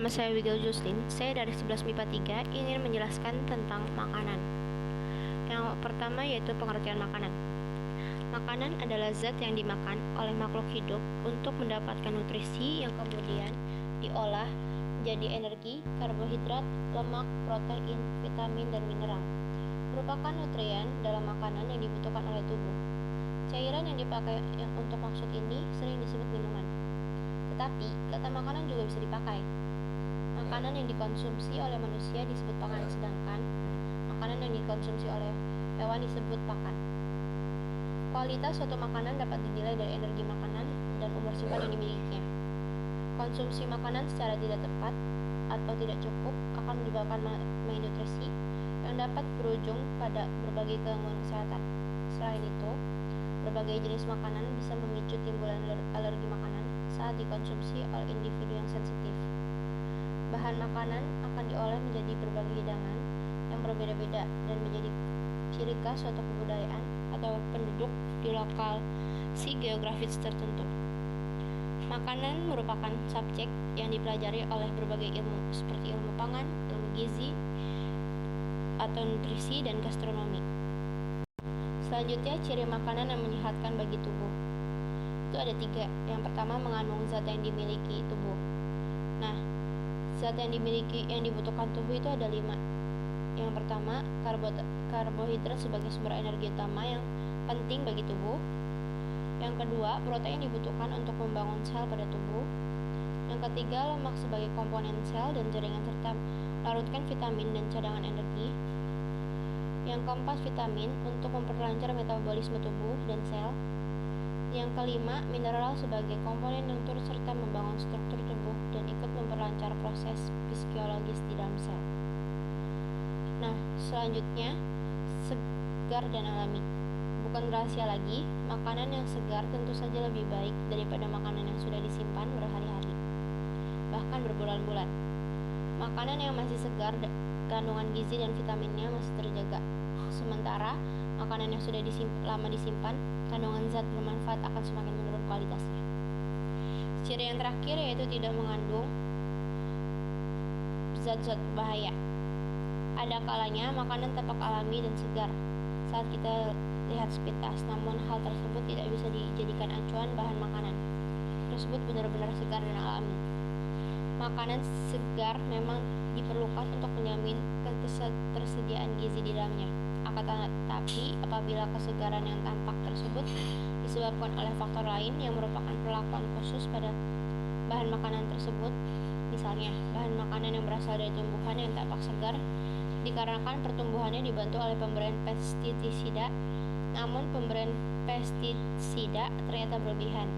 nama saya Wigel Juslin. Saya dari 11 MIPA 3 ingin menjelaskan tentang makanan. Yang pertama yaitu pengertian makanan. Makanan adalah zat yang dimakan oleh makhluk hidup untuk mendapatkan nutrisi yang kemudian diolah menjadi energi, karbohidrat, lemak, protein, vitamin, dan mineral. Merupakan nutrien dalam makanan yang dibutuhkan oleh tubuh. Cairan yang dipakai untuk maksud ini sering disebut minuman. Tetapi, kata makanan juga bisa dipakai. Makanan yang dikonsumsi oleh manusia disebut pangan, sedangkan makanan yang dikonsumsi oleh hewan disebut pakan. Kualitas suatu makanan dapat dinilai dari energi makanan dan umur simpan yang dimilikinya. Konsumsi makanan secara tidak tepat atau tidak cukup akan menyebabkan malnutrisi yang dapat berujung pada berbagai gangguan kesehatan. Selain itu, berbagai jenis makanan bisa memicu timbulan alergi makanan saat dikonsumsi oleh individu yang sensitif. Bahan makanan akan diolah menjadi berbagai hidangan yang berbeda-beda dan menjadi ciri khas suatu kebudayaan atau penduduk di lokasi geografis tertentu. Makanan merupakan subjek yang dipelajari oleh berbagai ilmu seperti ilmu pangan, ilmu gizi, atau nutrisi, dan gastronomi. Selanjutnya, ciri makanan yang menyehatkan bagi tubuh. Itu ada 3. Yang pertama, mengandung zat yang dimiliki tubuh. Nah, zat yang dibutuhkan tubuh itu ada 5. Yang pertama, karbohidrat sebagai sumber energi utama yang penting bagi tubuh. Yang kedua, protein dibutuhkan untuk membangun sel pada tubuh. Yang ketiga, lemak sebagai komponen sel dan jaringan serta larutkan vitamin dan cadangan energi. Yang keempat, vitamin untuk memperlancar metabolisme tubuh dan sel. Yang kelima, mineral sebagai komponen yang turut serta membangun struktur tubuh dan ikut memperlancar proses fisiologis di dalam sel. Nah, selanjutnya, segar dan alami. Bukan rahasia lagi, makanan yang segar tentu saja lebih baik daripada makanan yang sudah disimpan berhari-hari, bahkan berbulan-bulan. Makanan yang masih segar, kandungan gizi dan vitaminnya masih terjaga. Sementara makanan yang sudah lama disimpan, kandungan zat bermanfaat akan semakin menurun kualitasnya. Ciri yang terakhir yaitu tidak mengandung zat-zat berbahaya. Ada kalanya makanan tampak alami dan segar saat kita lihat sepintas, namun hal tersebut tidak bisa dijadikan acuan bahan makanan tersebut benar-benar segar dan alami. Makanan segar memang diperlukan untuk menjamin ketersediaan gizi di dalamnya. Akan tetapi, apabila kesegaran yang tampak tersebut disebabkan oleh faktor lain yang merupakan perlakuan khusus pada bahan makanan tersebut, misalnya bahan makanan yang berasal dari tumbuhan yang tampak segar dikarenakan pertumbuhannya dibantu oleh pemberian pestisida, namun pemberian pestisida ternyata berlebihan.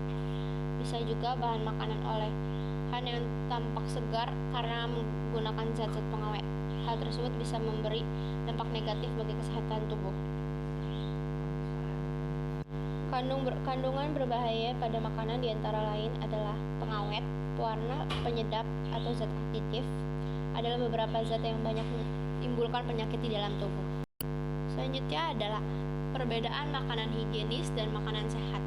Bisa juga bahan makanan olahan yang tampak segar karena menggunakan zat-zat pengawet. Hal tersebut bisa memberi dampak negatif bagi kesehatan tubuh. Kandungan berbahaya pada makanan diantara lain adalah pengawet, pewarna, penyedap, atau zat aditif adalah beberapa zat yang banyak menimbulkan penyakit di dalam tubuh. Selanjutnya adalah perbedaan makanan higienis dan makanan sehat.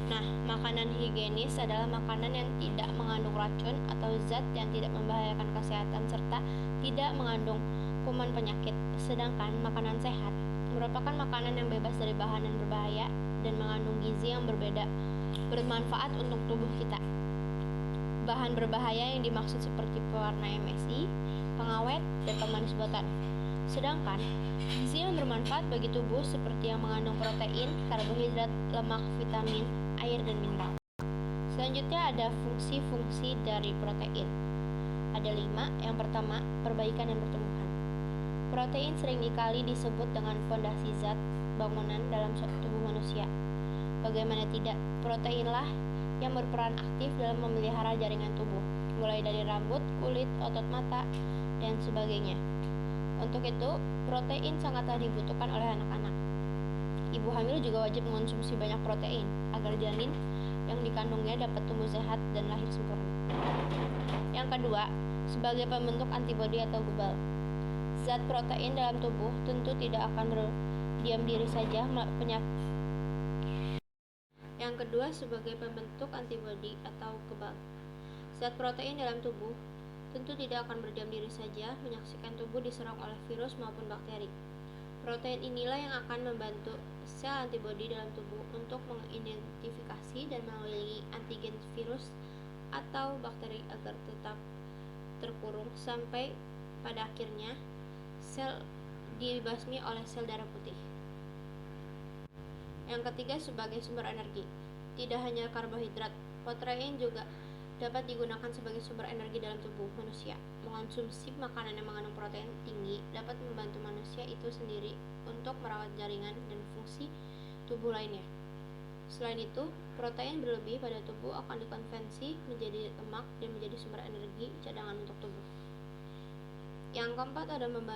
Nah, makanan higienis adalah makanan yang tidak mengandung racun atau zat yang tidak membahayakan kesehatan serta tidak mengandung kuman penyakit. Sedangkan makanan sehat merupakan makanan yang bebas dari bahan yang berbahaya dan mengandung gizi yang bermanfaat untuk tubuh kita. Bahan berbahaya yang dimaksud seperti pewarna MSG, pengawet, dan pemanis buatan. Sedangkan gizi yang bermanfaat bagi tubuh seperti yang mengandung protein, karbohidrat, lemak, vitamin, air, dan mineral. Selanjutnya ada fungsi-fungsi dari protein. Ada 5. Yang pertama, perbaikan dan pertumbuhan. Protein seringkali disebut dengan fondasi zat bangunan dalam tubuh manusia. Bagaimana tidak, proteinlah yang berperan aktif dalam memelihara jaringan tubuh, mulai dari rambut, kulit, otot mata, dan sebagainya. Untuk itu, protein sangatlah dibutuhkan oleh anak-anak. Ibu hamil juga wajib mengonsumsi banyak protein agar janin yang dikandungnya dapat tumbuh sehat dan lahir sempurna. Yang kedua, sebagai pembentuk antibodi atau bebal. Zat protein dalam tubuh tentu tidak akan berdiam diri saja penyakit. Yang kedua, sebagai pembentuk antibodi atau kebal. Zat protein dalam tubuh tentu tidak akan berdiam diri saja menyaksikan tubuh diserang oleh virus maupun bakteri. Protein inilah yang akan membantu sel antibodi dalam tubuh untuk mengidentifikasi dan mengelilingi antigen virus atau bakteri agar tetap terkurung sampai pada akhirnya sel dibasmi oleh sel darah putih. Yang ketiga, sebagai sumber energi. Tidak hanya karbohidrat, protein juga dapat digunakan sebagai sumber energi dalam tubuh manusia. Mengonsumsi makanan yang mengandung protein tinggi dapat membantu manusia itu sendiri untuk merawat jaringan dan fungsi tubuh lainnya. Selain itu, protein berlebih pada tubuh akan dikonversi menjadi lemak dan menjadi sumber energi cadangan untuk tubuh. Yang keempat ada membantu